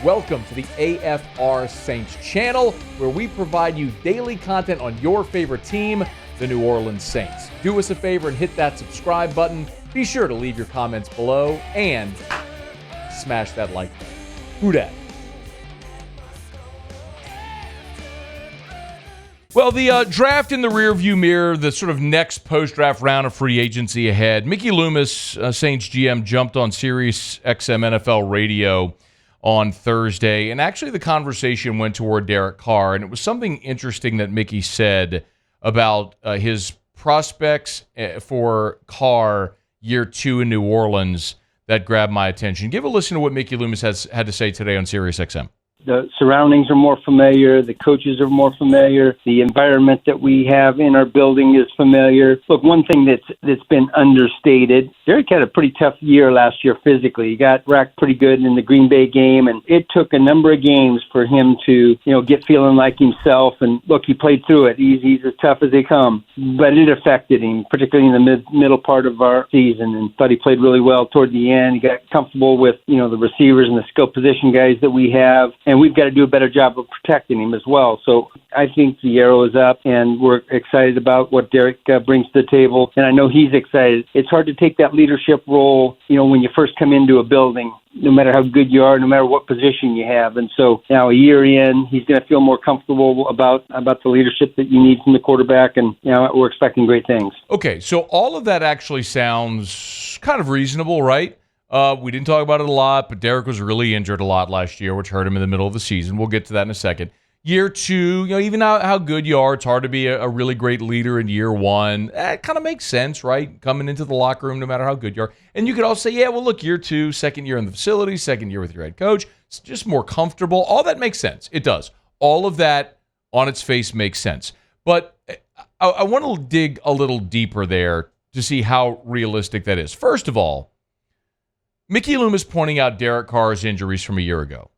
Welcome to the AFR Saints channel, where we provide you daily content on your favorite team, the New Orleans Saints. Do us a favor and hit that subscribe button. Be sure to leave your comments below and smash that like button. Who dat? Well, the draft in the rearview mirror, the sort of next post-draft round of free agency ahead. Mickey Loomis, Saints GM, jumped on Sirius XM NFL radio on Thursday, and actually the conversation went toward Derek Carr, and it was something interesting that Mickey said about his prospects for Carr year 2 in New Orleans that grabbed my attention. Give a listen to what Mickey Loomis had to say today on Sirius XM. The surroundings are more familiar. The coaches are more familiar. The environment that we have in our building is familiar. Look, one thing that's been understated, Derek had a pretty tough year last year physically. He got racked pretty good in the Green Bay game, and it took a number of games for him to, get feeling like himself. And look, he played through it. He's as tough as they come. But it affected him, particularly in the middle part of our season, and thought he played really well toward the end. He got comfortable with, the receivers and the skill position guys that we have. And we've got to do a better job of protecting him as well. So I think the arrow is up, and we're excited about what Derek brings to the table. And I know he's excited. It's hard to take that leadership role, when you first come into a building, no matter how good you are, no matter what position you have. And so now a year in, he's going to feel more comfortable about the leadership that you need from the quarterback. And, we're expecting great things. Okay, so all of that actually sounds kind of reasonable, right? We didn't talk about it a lot, but Derek was really injured a lot last year, which hurt him in the middle of the season. We'll get to that in a second. Year 2, even how good you are, it's hard to be a really great leader in year 1. It kind of makes sense, right? Coming into the locker room, no matter how good you are. And you could also say, yeah, well, look, year 2, second year in the facility, second year with your head coach. It's just more comfortable. All that makes sense. It does. All of that on its face makes sense. But I want to dig a little deeper there to see how realistic that is. First of all, Mickey Loomis pointing out Derek Carr's injuries from a year ago.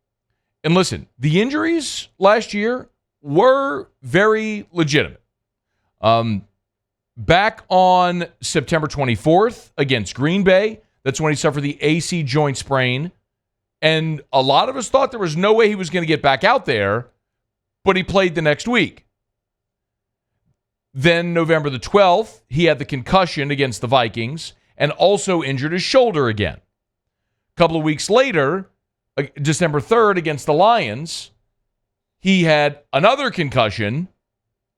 And listen, the injuries last year were very legitimate. Back on September 24th against Green Bay, that's when he suffered the AC joint sprain. And a lot of us thought there was no way he was going to get back out there, but he played the next week. Then November the 12th, he had the concussion against the Vikings and also injured his shoulder again. A couple of weeks later, December 3rd against the Lions, he had another concussion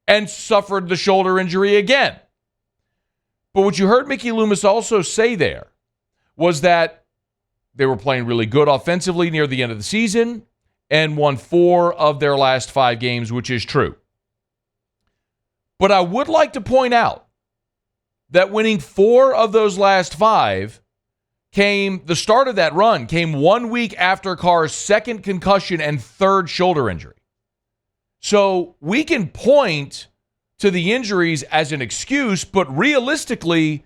and suffered the shoulder injury again. But what you heard Mickey Loomis also say there was that they were playing really good offensively near the end of the season and won 4 of their last 5 games, which is true. But I would like to point out that winning 4 of those last 5 the start of that run came 1 week after Carr's second concussion and third shoulder injury. So we can point to the injuries as an excuse, but realistically,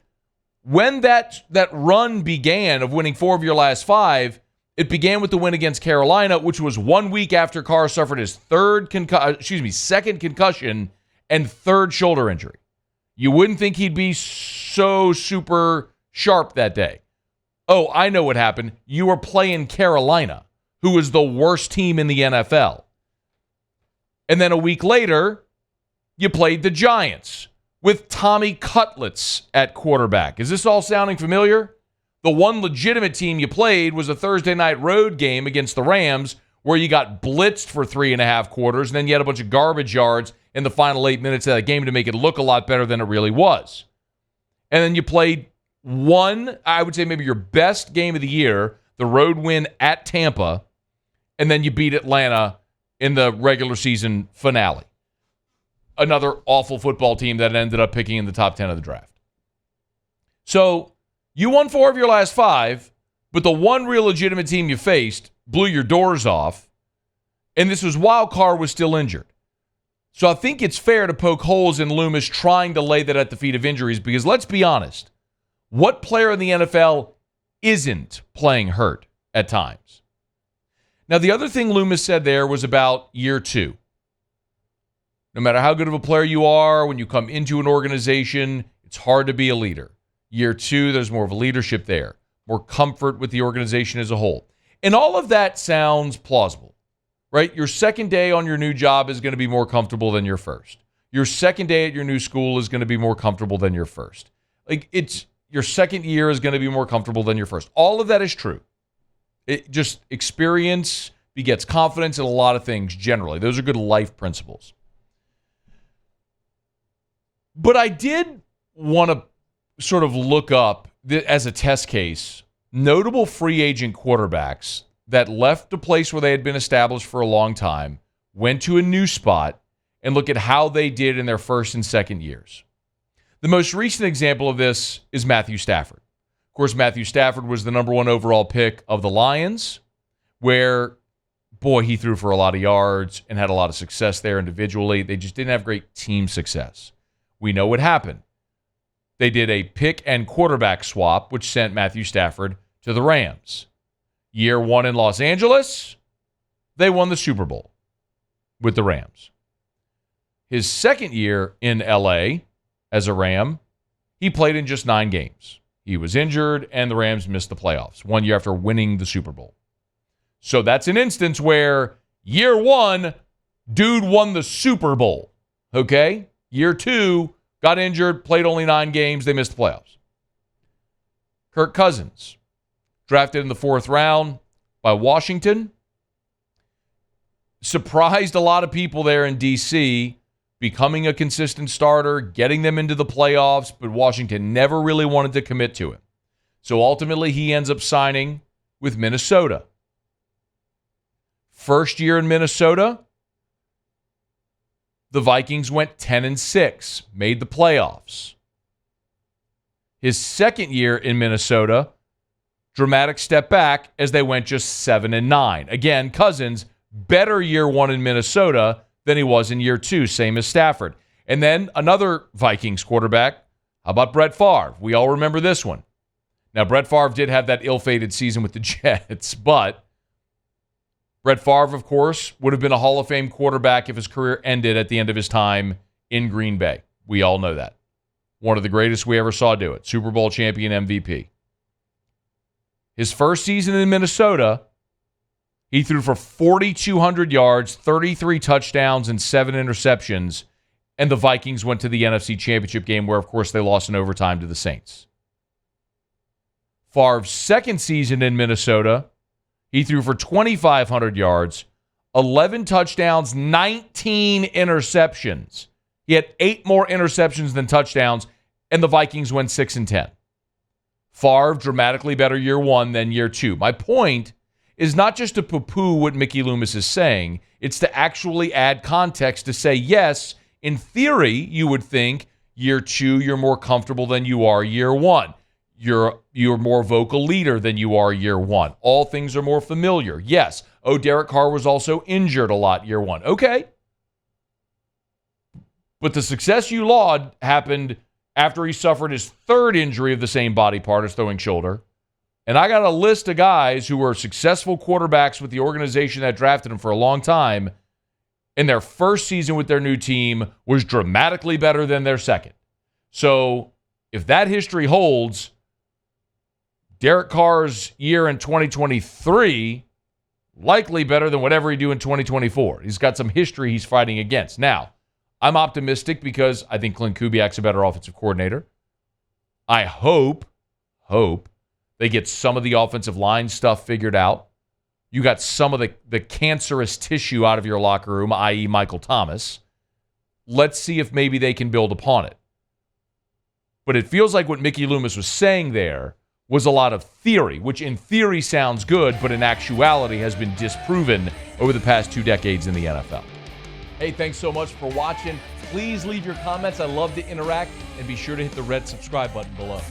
when that run began of winning 4 of your last 5, it began with the win against Carolina, which was 1 week after Carr suffered his second concussion and third shoulder injury. You wouldn't think he'd be so super sharp that day. Oh, I know what happened. You were playing Carolina, who was the worst team in the NFL. And then a week later, you played the Giants with Tommy Cutlets at quarterback. Is this all sounding familiar? The one legitimate team you played was a Thursday night road game against the Rams, where you got blitzed for 3.5 quarters, and then you had a bunch of garbage yards in the final 8 minutes of that game to make it look a lot better than it really was. And then you played one, I would say maybe your best game of the year, the road win at Tampa, and then you beat Atlanta in the regular season finale. Another awful football team that ended up picking in the top 10 of the draft. So you won 4 of your last 5, but the one real legitimate team you faced blew your doors off, and this was while Carr was still injured. So I think it's fair to poke holes in Loomis trying to lay that at the feet of injuries, because let's be honest, what player in the NFL isn't playing hurt at times? Now, the other thing Loomis said there was about year 2. No matter how good of a player you are, when you come into an organization, it's hard to be a leader. Year 2, there's more of a leadership there, more comfort with the organization as a whole. And all of that sounds plausible, right? Your second day on your new job is going to be more comfortable than your first. Your second day at your new school is going to be more comfortable than your first. Like, it's your second year is going to be more comfortable than your first. All of that is true. It just experience begets confidence in a lot of things generally. Those are good life principles. But I did want to sort of look up, as a test case, notable free agent quarterbacks that left a place where they had been established for a long time, went to a new spot, and look at how they did in their first and second years. The most recent example of this is Matthew Stafford. Of course, Matthew Stafford was the number 1 overall pick of the Lions, where, boy, he threw for a lot of yards and had a lot of success there individually. They just didn't have great team success. We know what happened. They did a pick and quarterback swap, which sent Matthew Stafford to the Rams. Year 1 in Los Angeles, they won the Super Bowl with the Rams. His second year in L.A. as a Ram, he played in just 9 games. He was injured, and the Rams missed the playoffs 1 year after winning the Super Bowl. So that's an instance where year 1, dude won the Super Bowl. Okay? Year 2, got injured, played only 9 games, they missed the playoffs. Kirk Cousins, drafted in the 4th round by Washington. Surprised a lot of people there in D.C., becoming a consistent starter, getting them into the playoffs, but Washington never really wanted to commit to him. So ultimately, he ends up signing with Minnesota. First year in Minnesota, the Vikings went 10-6, made the playoffs. His second year in Minnesota, dramatic step back as they went just 7-9. Again, Cousins, better year 1 in Minnesota than he was in year 2, same as Stafford. And then another Vikings quarterback. How about Brett Favre? We all remember this one. Now, Brett Favre did have that ill-fated season with the Jets, but Brett Favre, of course, would have been a Hall of Fame quarterback if his career ended at the end of his time in Green Bay. We all know that. One of the greatest we ever saw do it. Super Bowl champion MVP. His first season in Minnesota, he threw for 4,200 yards, 33 touchdowns, and 7 interceptions, and the Vikings went to the NFC Championship game where, of course, they lost in overtime to the Saints. Favre's second season in Minnesota, he threw for 2,500 yards, 11 touchdowns, 19 interceptions. He had 8 more interceptions than touchdowns, and the Vikings went 6-10. Favre, dramatically better year 1 than year 2. My point is not just to poo-poo what Mickey Loomis is saying. It's to actually add context to say, yes, in theory, you would think year 2, you're more comfortable than you are year 1. You're more vocal leader than you are year 1. All things are more familiar. Yes. Oh, Derek Carr was also injured a lot year 1. Okay. But the success you laud happened after he suffered his 3rd injury of the same body part, his throwing shoulder. And I got a list of guys who were successful quarterbacks with the organization that drafted him for a long time, and their first season with their new team was dramatically better than their second. So if that history holds, Derek Carr's year in 2023, likely better than whatever he do in 2024. He's got some history he's fighting against. Now, I'm optimistic because I think Clint Kubiak's a better offensive coordinator. I hope they get some of the offensive line stuff figured out. You got some of the cancerous tissue out of your locker room, i.e. Michael Thomas. Let's see if maybe they can build upon it. But it feels like what Mickey Loomis was saying there was a lot of theory, which in theory sounds good, but in actuality has been disproven over the past 2 decades in the NFL. Hey, thanks so much for watching. Please leave your comments. I love to interact, and be sure to hit the red subscribe button below.